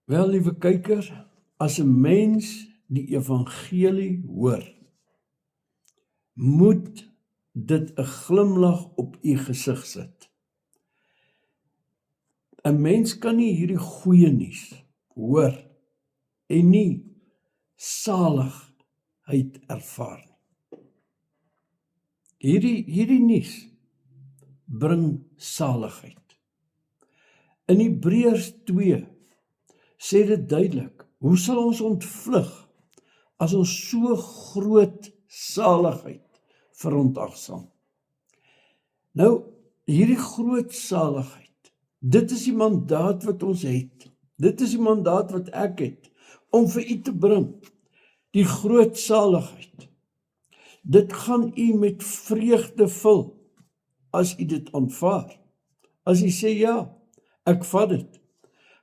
Wel, liewe kyker, as 'n mens die evangelie hoor, moet dit 'n glimlag op u gesig sit. 'n Mens kan nie hierdie goeie nuus hoor en nie saligheid ervaar nie. Hierdie nuus bring saligheid. In Hebreërs 2 sê dit duidelik, hoe sal ons ontvlug as ons so groot saligheid verontagsaam? Nou, hierdie groot saligheid, dit is die mandaat wat ons het. Dit is die mandaat wat ek het, om vir u te bring, die groot saligheid. Dit gaan u met vreugde vul, as u dit aanvaar. As u sê, ja, ek vat dit.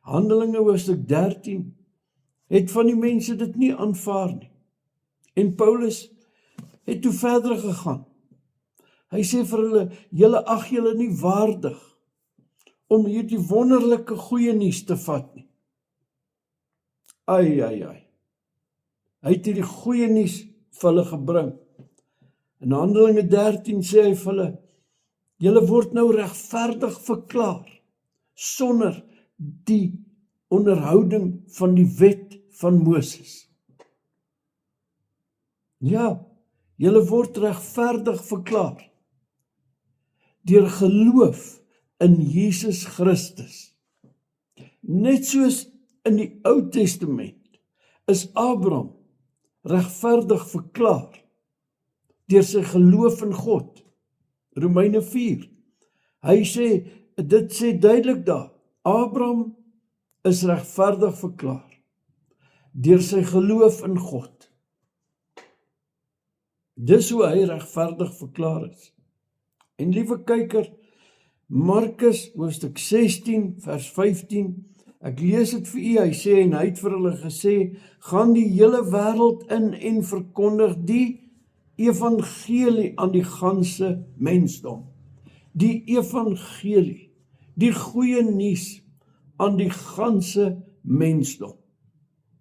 Handelinge hoofstuk 13, het van die mense dit nie aanvaar nie. En Paulus het toe verder gegaan. Hy sê vir hulle, julle ag julle nie waardig om hierdie wonderlike goeie nuus te vat nie. Ai. Hy het hierdie goeie nuus vir hulle gebring. In Handelinge 13 sê hy vir hulle, julle word nou regverdig verklaar, sonder die onderhouding van die wet van Moses. Ja, julle word regverdig verklaar, deur geloof in Jesus Christus. Net soos in die Ou Testament is Abraham regverdig verklaar deur sy geloof in God. Romeine 4. Hy sê, dit sê duidelik daar, Abraham is regverdig verklaar deur sy geloof in God. Dis hoe hy regverdig verklaar is. En liewe kyker, Markus hoofstuk 16 vers 15, ek lees dit vir u, hy sê, en hy het vir hulle gesê, gaan die hele wêreld in en verkondig die evangelie aan die ganse mensdom. Die evangelie, die goeie nuus aan die ganse mensdom.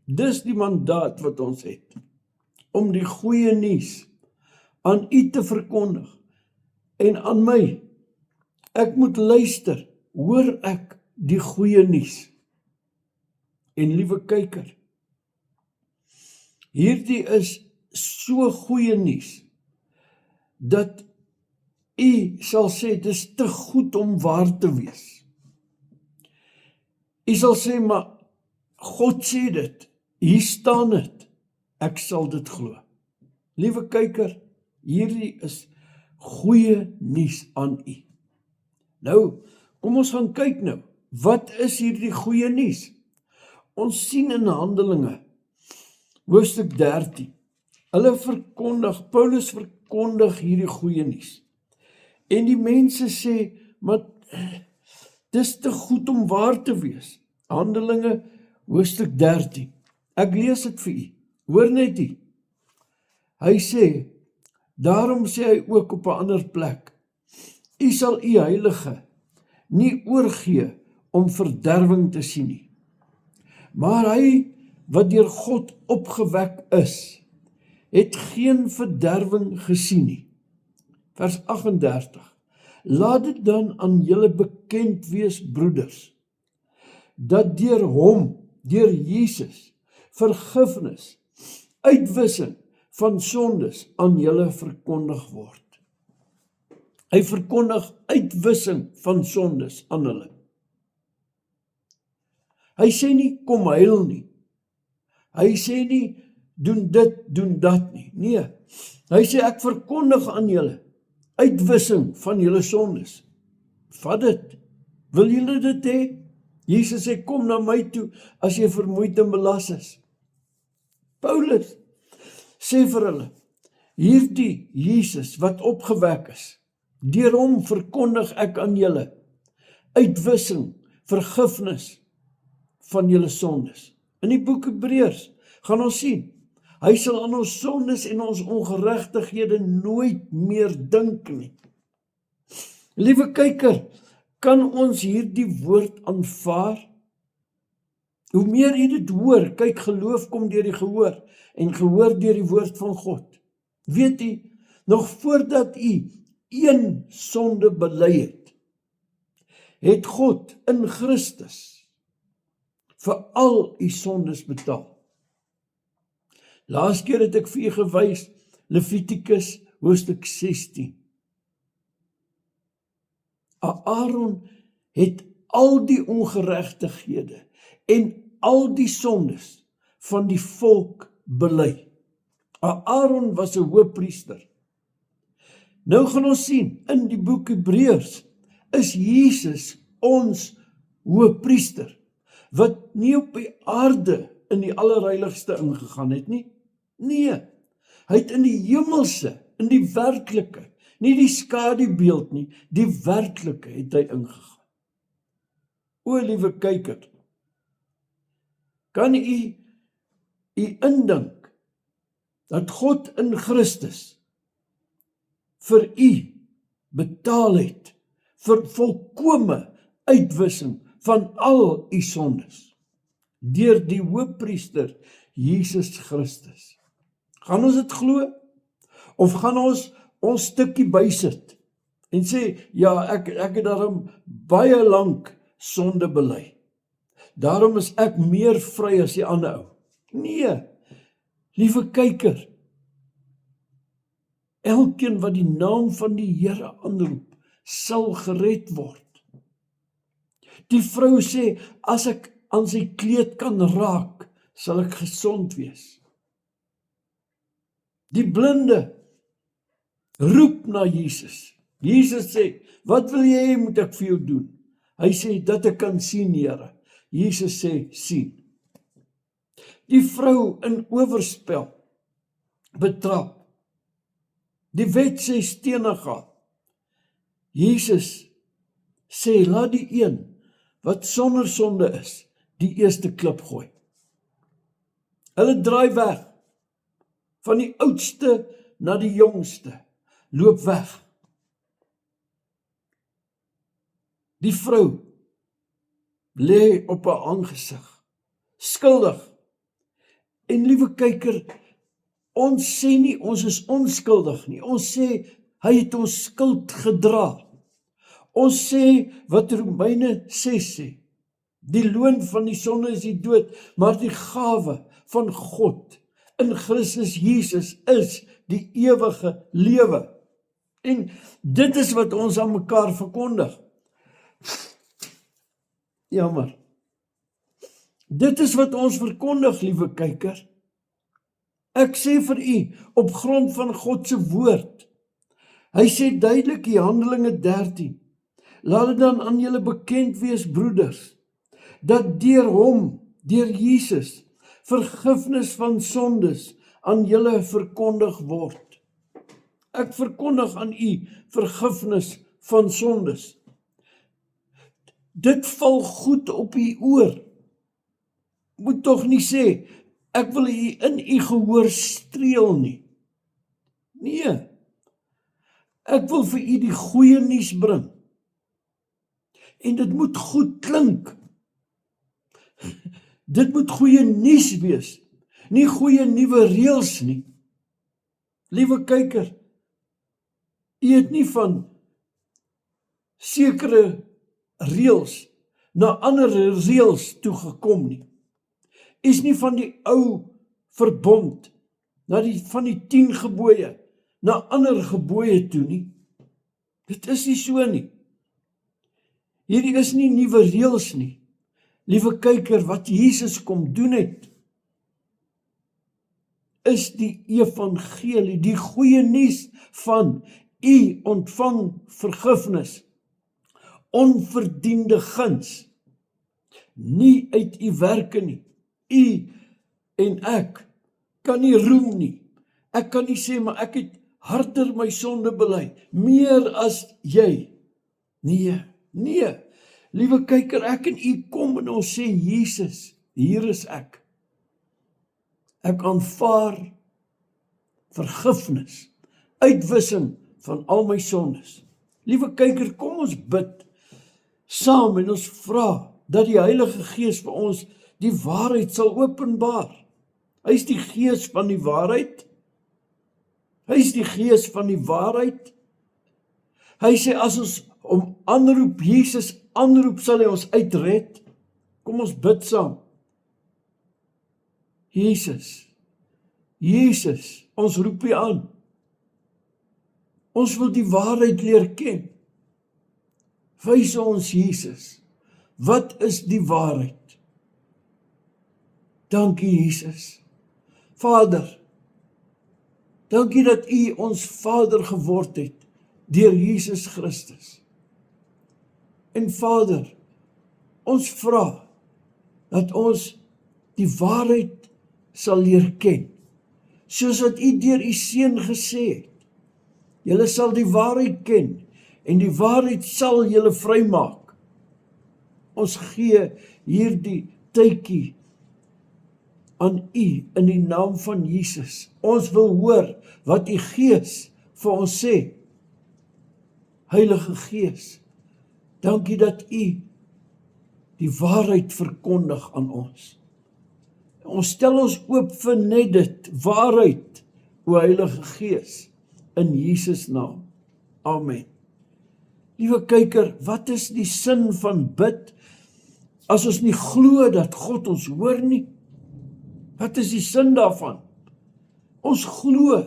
Dis die mandaat wat ons het, om die goeie nuus aan u te verkondig, en aan my. Ek moet luister, hoor ek die goeie nuus. En liewe kyker, hierdie is so goeie nuus, dat u sal sê, dit is te goed om waar te wees. U sal sê, maar God sê dit, hier staan dit, ek sal dit glo. Liewe kyker, hierdie is goeie nuus aan u. Nou, kom ons gaan kyk nou, wat is hierdie goeie nuus? Ons sien in Handelinge, hoofstuk 13, Paulus verkondig hierdie goeie nuus. En die mense sê, maar dis te goed om waar te wees. Handelinge, hoofstuk 13. Ek lees dit vir u. Hoor net u. Hy sê, daarom sê hy ook op 'n ander plek, u sal u heilige nie oorgee om verderwing te sien nie. Maar hy wat deur God opgewek is, het geen verderwing gesien nie. Vers 38. Laat dit dan aan julle bekend wees, broeders, dat deur hom, deur Jesus, vergifnis, uitwissing van sondes aan julle verkondig word. Hy verkondig uitwissing van sondes aan hulle. Hy sê nie, kom huil nie. Hy sê nie, doen dit, doen dat nie. Nee, hy sê, ek verkondig aan julle uitwissing van julle sondes. Vat dit. Wil julle dit hê? Jesus sê, kom na my toe as jy vermoeid en belas is. Paulus sê vir hulle, hierdie Jesus wat opgewek is, deur hom verkondig ek aan julle uitwissing, vergifnis van julle sondes. In die boek Hebreërs gaan ons sien, hy sal aan ons sondes en ons ongeregtighede nooit meer dink nie. Liewe kyker, kan ons hierdie woord aanvaar? Hoe meer u dit hoor, kyk, geloof kom deur die gehoor, en gehoor deur die woord van God. Weet u, nog voordat u een sonde bely het God in Christus vir al u sondes betaal. Laas keer het ek vir u gewys, Levitikus hoofstuk 16. Aaron het al die ongeregtighede en al die sondes van die volk bely. Aaron was 'n hoëpriester. Nou gaan ons sien, in die boek Hebreërs is Jesus ons hoëpriester, wat nie op die aarde in die allerheiligste ingegaan het nie. Nee, hy het in die hemelse, in die werklike, nie die skadubeeld nie, die werklike het hy ingegaan. O, liewe kyker, kan u indink dat God in Christus vir u betaal het vir volkome uitwissing van al u sondes deur die hoëpriester Jesus Christus? Gaan ons dit glo? Of gaan ons stukkie bysit en sê, ja, ek het daarom baie lank sonde bely. Daarom is ek meer vry as die ander ou. Nee, liewe kyker, elkeen wat die naam van die Here aanroep, sal gered word. Die vrou sê, as ek aan sy kleed kan raak, sal ek gesond wees. Die blinde roep na Jesus. Jesus sê, wat wil jy hê moet ek vir jou doen? Hy sê, dat ek kan sien, Here. Jesus sê, sien. Die vrou in oorspel betrap. Die wet sê stenig haar. Jesus sê, laat die een wat sonder sonde is, die eerste klip gooi. Hulle draai weg, van die oudste na die jongste, loop weg. Die vrou lê op haar aangesig, skuldig. En liewe kyker, ons sê nie ons is onskuldig nie, ons sê hy het ons skuld gedra. Ons sê wat Romeine 6 sê, die loon van die sonde is die dood, maar die gawe van God in Christus Jesus is die ewige lewe. En dit is wat ons aan mekaar verkondig. Jammer. Dit is wat ons verkondig, liewe kyker. Ek sê vir u, op grond van God se woord. Hy sê duidelik in Handelinge 13, laat dit dan aan julle bekend wees, broeders, dat deur hom, deur Jesus, vergifnis van sondes aan julle verkondig word. Ek verkondig aan u vergifnis van sondes. Dit val goed op u oor. Moet tog nie sê, ek wil u in u gehoor streel nie. Nee, ek wil vir u die goeie nuus bring. En dit moet goed klink. Dit moet goeie nuus wees, nie goeie nuwe reëls nie. Liewe kyker, u het nie van sekere reëls na ander reëls toegekom nie. U is nie van die ou verbond van die 10 gebooie na ander gebooie toe nie. Dit is nie so nie. Hierdie is nie nuwe reëls nie. Liewe kyker, wat Jesus kom doen het, is die evangelie, die goeie nuus van u ontvang vergifnis, onverdiende guns, nie uit u werke nie. U en ek kan nie roem nie. Ek kan nie sê, maar ek het harder my sonde bely, meer as jy. Nee, nee. Liewe kyker, ek en u kom en ons sê, Jesus, hier is ek. Ek aanvaar vergifnis, uitwissing van al my sondes. Liewe kyker, kom ons bid saam en ons vra dat die Heilige Gees vir ons die waarheid sal openbaar. Hy is die Gees van die waarheid. Hy is die Gees van die waarheid. Hy sê as ons om aanroep, Jesus aanroep, sal hy ons uitred. Kom ons bid saam. Jesus, Jesus, ons roep U aan. Ons wil die waarheid leer ken. Wys ons Jesus, wat is die waarheid? Dankie Jesus. Vader, dankie dat U ons Vader geword het deur Jesus Christus. En Vader, ons vra dat ons die waarheid sal leer ken, soos wat U deur U Seun gesê het. Julle sal die waarheid ken en die waarheid sal julle vrymaak. Ons gee hierdie tydjie aan U in die naam van Jesus. Ons wil hoor wat U Gees vir ons sê. Heilige Gees, dankie dat U die waarheid verkondig aan ons. Ons stel ons oop vir net dit, waarheid, o Heilige Gees, in Jesus naam. Amen. Liewe kyker, wat is die sin van bid as ons nie glo dat God ons hoor nie? Wat is die sin daarvan? Ons glo,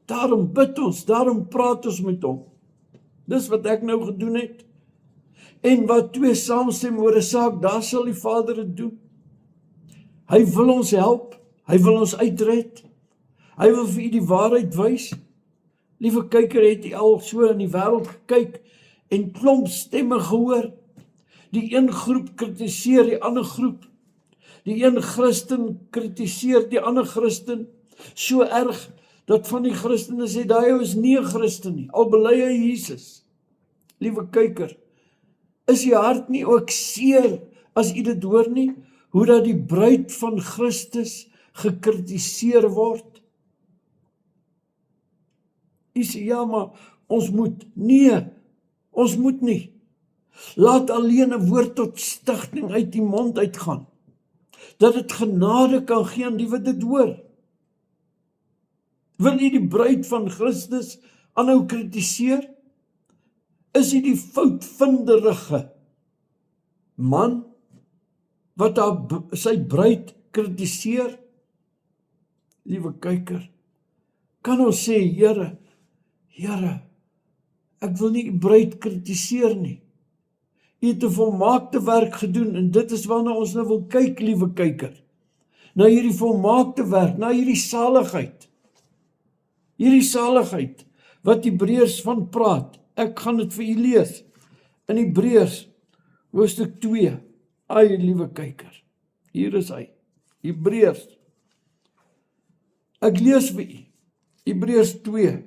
daarom bid ons, daarom praat ons met Hom. Dis wat ek nou gedoen het. En wat twee saamstem oor 'n saak, daar sal die Vader dit doen. Hy wil ons help, hy wil ons uitred, hy wil vir U die waarheid wys. Liewe kyker, het U al so in die wêreld gekyk en klomp stemme gehoor? Die een groep kritiseer die ander groep. Die een Christen kritiseer die ander Christen, so erg dat van die Christene sê, daai ou is nie 'n Christen nie, al bely hy Jesus. Liewe kyker, is U hart nie ook seer as U dit hoor nie, hoe dat die bruid van Christus gekritiseer word? U sê, ja, maar ons moet. Nee, ons moet nie. Laat alleen 'n woord tot stigting uit die mond uitgaan, dat dit genade kan gee aan die wat dit hoor. Wil U die bruid van Christus aanhou kritiseer? Is U die foutvinderige man wat sy bruid kritiseer? Liewe kyker, kan ons sê, Here, ek wil nie U bruid kritiseer nie. U het 'n volmaakte werk gedoen en dit is waarna ons nou wil kyk, liewe kyker. Na hierdie volmaakte werk, na hierdie saligheid. Hierdie saligheid wat Hebreërs van praat. Ek gaan dit vir U lees in Hebreërs hoofstuk 2. Ai, liewe kyker, hier is hy. Hebreërs. Ek lees vir U. Hebreërs 2.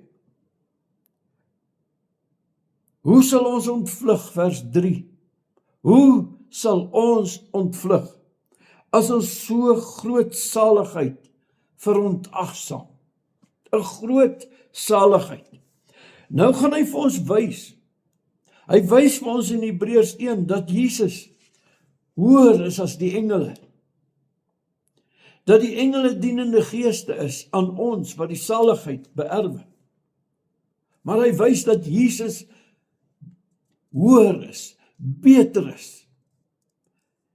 Hoe sal ons ontvlug, vers 3? Hoe sal ons ontvlug as ons so groot saligheid verontagsaam? 'n groot saligheid. Nou gaan hy vir ons wys. Hy wys vir ons in Hebreërs 1 dat Jesus hoër is as die engele. Dat die engele dienende geeste is aan ons wat die saligheid beerwe. Maar hy wys dat Jesus hoër is, beter is.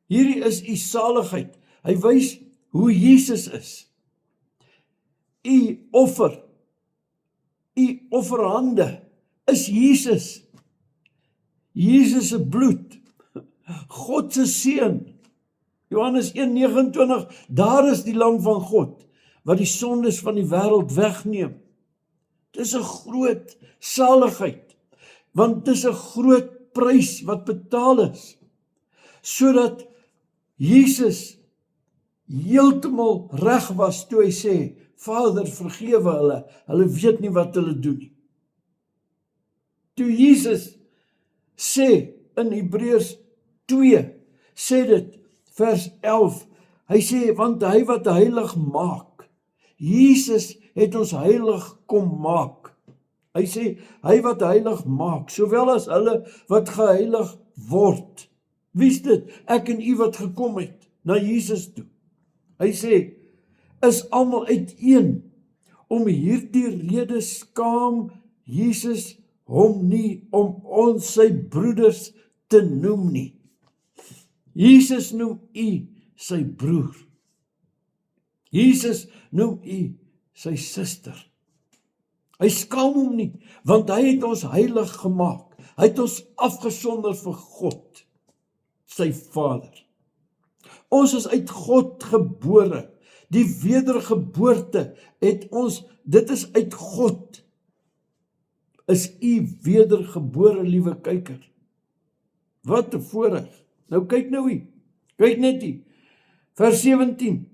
Hierdie is U saligheid. Hy wys hoe Jesus is. U offerhande is Jesus. Jesus se bloed, God se seun. Johannes 1:29, daar is die lam van God, wat die sondes van die wêreld wegneem. Dis 'n groot saligheid, want dis 'n groot prys wat betaal is, sodat Jesus heeltemal reg was toe hy sê, Vader, vergewe hulle weet nie wat hulle doen nie. Toe Jesus sê in Hebreërs 2, sê dit, vers 11, hy sê, want hy wat heilig maak, Jesus het ons heilig kom maak. Hy sê, hy wat heilig maak, sowel as hulle wat geheilig word. Wie is dit? Ek en U wat gekom het. na Jesus toe. Hy sê, is almal uiteen, om hierdie rede skaam Jesus hom nie om ons sy broeders te noem nie. Jesus noem u sy broer. Jesus noem u sy suster. Hy skaam hom nie, want hy het ons heilig gemaak. Hy het ons afgesonder vir God, sy Vader. Ons is uit God gebore. Die wedergeboorte het ons, dit is uit God. Is u wedergebore, liewe kyker? Wat 'n voorreg. Nou kyk nou hier. Kyk net hier. Vers 17.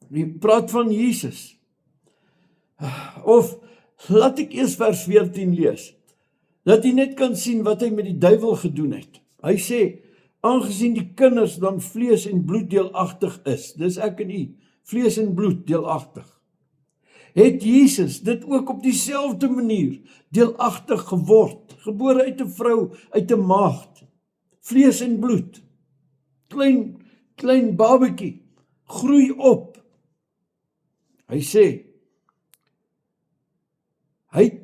Wie praat van Jesus? Of laat ek eers vers 14 lees. Dat jy net kan sien wat hy met die duiwel gedoen het. Hy sê, aangesien die kinders dan vlees en bloed deelagtig is, dis ek en u, vlees en bloed deelagtig, het Jesus dit ook op dieselfde manier deelagtig geword, gebore uit 'n vrou, uit 'n maagd, vlees en bloed, klein babetjie, groei op. Hy sê, hy het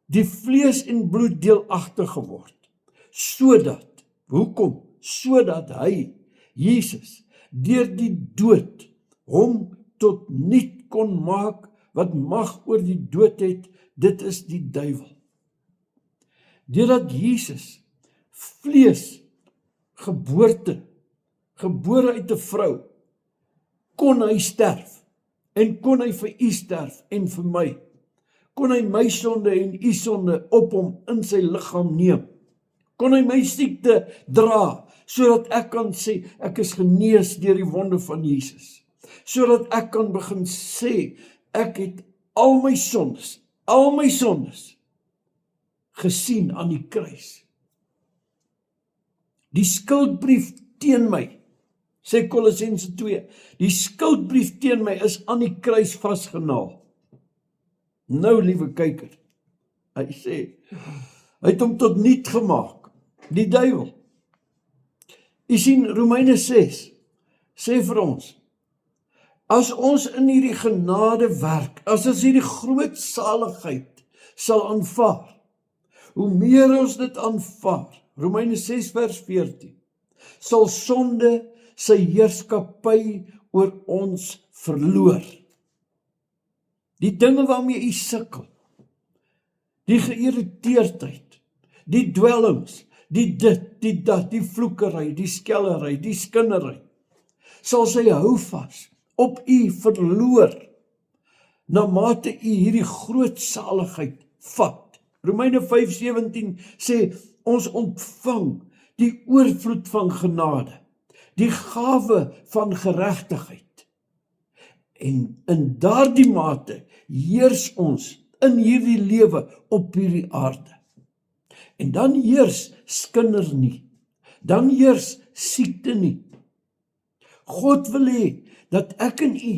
die vlees en bloed deelagtig geword, sodat, hoekom? Sodat hy, Jesus, deur die dood, hom tot niet kon maak, wat mag oor die dood het, dit is die duiwel. Deurdat Jesus, vlees, gebore uit 'n vrou, kon hy sterf, en kon hy vir u sterf, en vir my, kon hy my sonde en u sonde op hom in sy liggaam neem, kon hy my siekte dra, sodat ek kan sê, ek is genees deur die wonde van Jesus, sodat ek kan begin sê, ek het al my sondes gesien aan die kruis. Die skuldbrief teen my, sê Kolossense 2, die skuldbrief teen my is aan die kruis vasgenaal. Nou, liewe kyker, hy sê, hy het hom tot niet gemaak, die duiwel. U sien, Romeine 6 sê vir ons, as ons in hierdie genade werk, as ons hierdie groot saligheid sal aanvaar, hoe meer ons dit aanvaar, Romeine 6 vers 14, sal sonde sy heerskappy oor ons verloor. Die dinge waarmee u sukkel, die geïrriteerdheid, die dwelms, die dit, die dat, die vloekery, die skellery, die skinnery, sal sy houvas op u verloor, na mate u hierdie groot saligheid vat. Romeine 5:17 sê, ons ontvang die oorvloed van genade, die gawe van geregtigheid. En in daardie mate heers ons in hierdie lewe op hierdie aarde. En dan heers skinder nie, dan heers siekte nie. God wil hê dat ek en u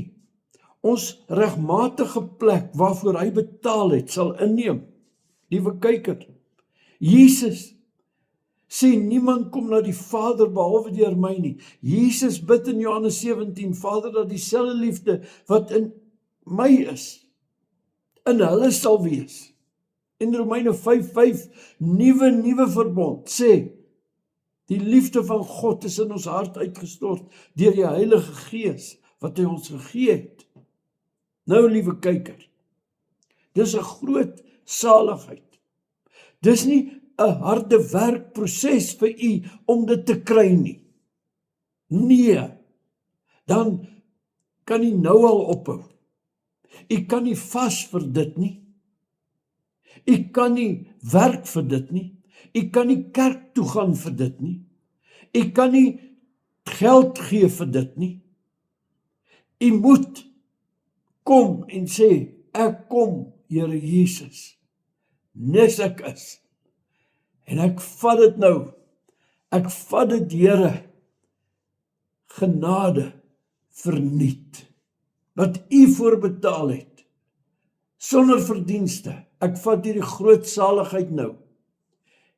ons regmatige plek waarvoor hy betaal het, sal inneem. Liewe kyker, Jesus sê niemand kom na die Vader behalwe deur my nie. Jesus bid in Johannes 17, Vader, dat dieselfde liefde wat in my is, in hulle sal wees. In Romeine 5:5, nuwe verbond, sê, die liefde van God is in ons hart uitgestort, deur die Heilige Gees, wat hy ons gegee het. Nou, liewe kyker, dis 'n groot saligheid. Dis nie 'n harde werkproses vir u om dit te kry nie. Nee, dan kan u nou al ophou. U kan nie vas vir dit nie. U kan nie werk vir dit nie. U kan nie kerk toe gaan vir dit nie. U kan nie geld gee vir dit nie. U moet kom en sê, ek kom, Here Jesus, nes ek is. En ek vat dit nou, ek vat dit, Here, genade verniet, wat u voorbetaal het, sonder verdienste. Ek vat hierdie groot saligheid nou,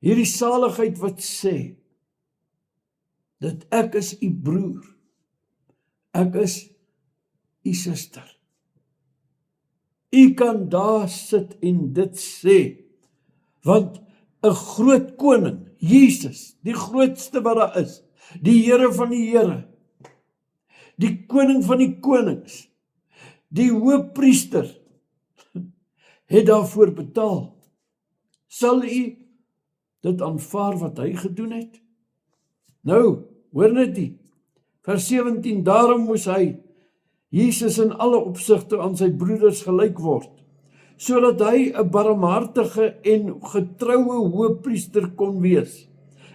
hierdie saligheid wat sê, dat ek is u broer, ek is u suster. U kan daar sit en dit sê, want 'n groot koning, Jesus, die grootste wat daar is, die Here van die Here, die koning van die konings, die hoëpriester, het daarvoor betaal. Sal u dit aanvaar wat hy gedoen het? Nou, hoor net die, vers 17, daarom moes hy, Jesus in alle opsigte aan sy broeders gelyk word, sodat hy 'n barmhartige en getroue hoëpriester kon wees,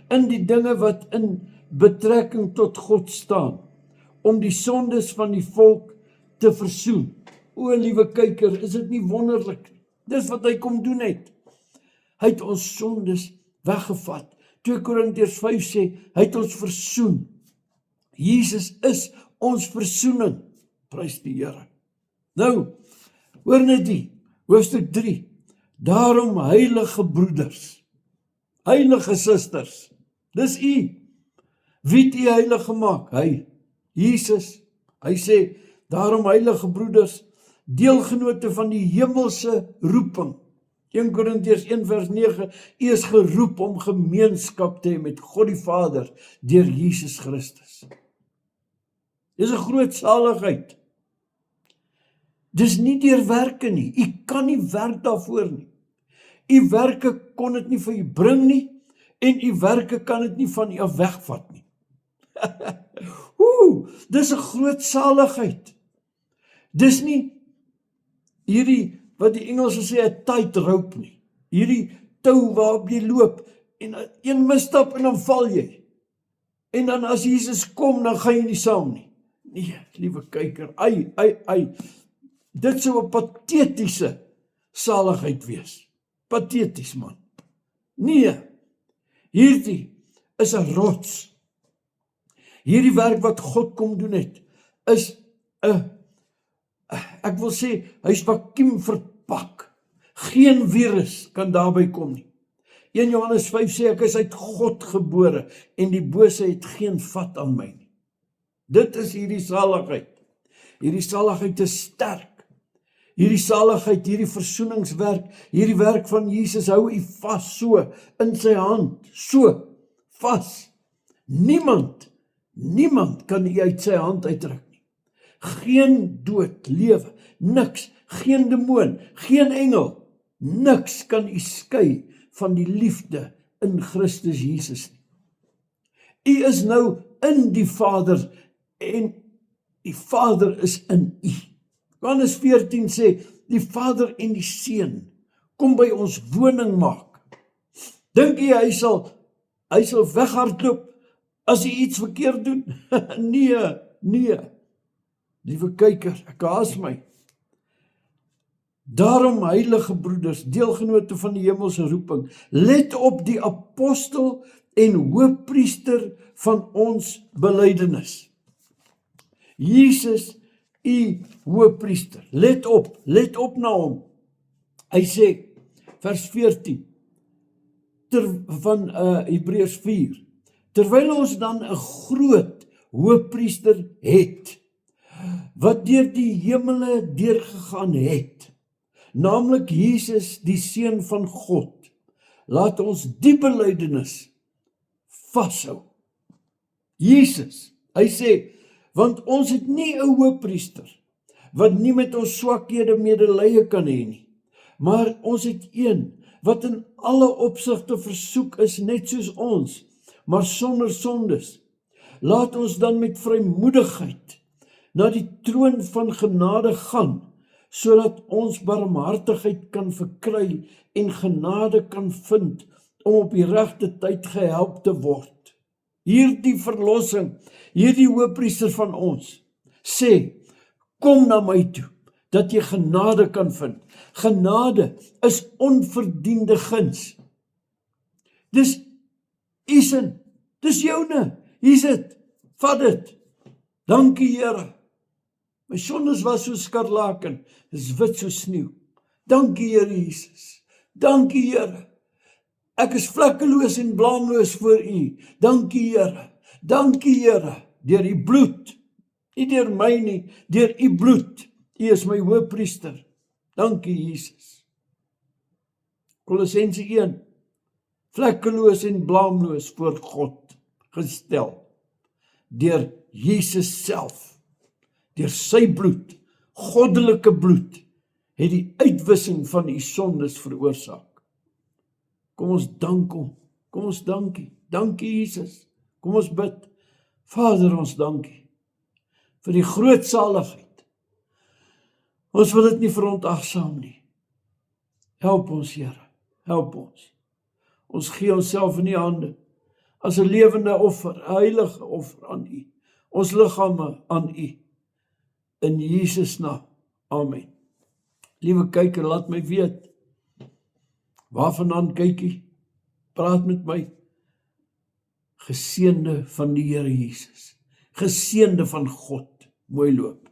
in die dinge wat in betrekking tot God staan, om die sondes van die volk te versoen. O, liewe kyker, is dit nie wonderlik? Dis wat hy kom doen het. Hy het ons sondes weggevat. 2 Korintiërs 5 sê, hy het ons versoen. Jesus is ons versoening. Prys die Here. Nou, hoor net die, hoofstuk 3. Daarom heilige broeders, heilige susters, dis u. Wie het u heilig gemaak? Hy, Jesus. Hy sê, daarom heilige broeders, deelgenote van die hemelse roeping. 1 Korintiërs 1 vers 9, u is geroep om gemeenskap te hê met God die Vader deur Jesus Christus. Dis 'n groot saligheid. Dis nie deur werke nie. U kan nie werk daarvoor nie. U werke kon dit nie vir u bring nie, en u werke kan dit nie van u af wegvat nie. Dis 'n groot saligheid. Dis nie hierdie, wat die Engelse sê, 'n tightrope nie. Hierdie tou waarop jy loop, en een misstap en dan val jy. En dan as Jesus kom, dan gaan jy nie saam nie. Nee, liewe kyker, dit sou 'n patetiese saligheid wees. Pateties, man. Nee, hierdie is 'n rots. Hierdie werk wat God kom doen het, is 'n, ek wil sê, hy's vakuum verpak. Geen virus kan daarby kom nie. 1 Johannes 5 sê, ek is uit God gebore, en die bose het geen vat aan my nie. Dit is hierdie saligheid. Hierdie saligheid is sterk. Hierdie saligheid, hierdie versoeningswerk, hierdie werk van Jesus hou u vas so, in sy hand, so, vas. Niemand kan u uit sy hand uitruk nie. Geen dood, lewe, niks, geen demoon, geen engel, niks kan u skei van die liefde in Christus Jesus nie. U is nou in die Vader, en die Vader is in u. Johannes 14 sê, die Vader en die Seun kom by ons woning maak. Dink jy hy sal weghardloop as hy iets verkeerd doen? Nee. Liewe kyker, ek haas my. Daarom, heilige broeders, deelgenote van die hemelse roeping, let op die apostel en hoëpriester van ons belydenis. Jesus, u hoëpriester, let op na hom. Hy sê, vers 14, van Hebreërs 4, terwyl ons dan 'n groot hoëpriester het, wat deur die hemele deurgegaan het, naamlik Jesus, die Seun van God, laat ons die belydenis vashou. Jesus, hy sê, want ons het nie 'n hoëpriester, wat nie met ons swakhede medelee kan hê nie, maar ons het een, wat in alle opsigte versoek is, net soos ons, maar sonder sondes. Laat ons dan met vrymoedigheid na die troon van genade gaan, sodat ons barmhartigheid kan verkry en genade kan vind, om op die regte tyd gehelp te word. Hierdie verlossing, hierdie hoëpriester van ons, sê, kom na my toe, dat jy genade kan vind. Genade is onverdiende guns. Dis usin, dis joune, hier's dit, vat dit. Dankie Here. My sondes was so skarlaken, dis wit so sneeu. Dankie Here Jesus. Dankie Here. Ek is vlekkeloos en blaamloos voor U. Dankie Here. Dankie Here. Deur die bloed. Nie deur my nie, deur u bloed. U is my hoëpriester. Dankie Jesus. Kolossense 1, vlekkeloos en blaamloos voor God gestel, deur Jesus self, deur sy bloed, goddelike bloed, het die uitwissing van u sondes veroorsaak. Kom ons dank hom, kom ons dankie, dankie Jesus, kom ons bid, Vader ons dankie, vir die groot saligheid. Ons wil dit nie verontagsaam nie. Help ons Here, help ons. Ons gee onsself in u hande, as 'n lewende offer, 'n heilige offer aan u, ons liggame aan u, in Jesus naam, amen. Liewe kyker, laat my weet, waarvandaan kyk u? Praat met my. Geseënde van die Here Jesus, geseënde van God, mooi loop.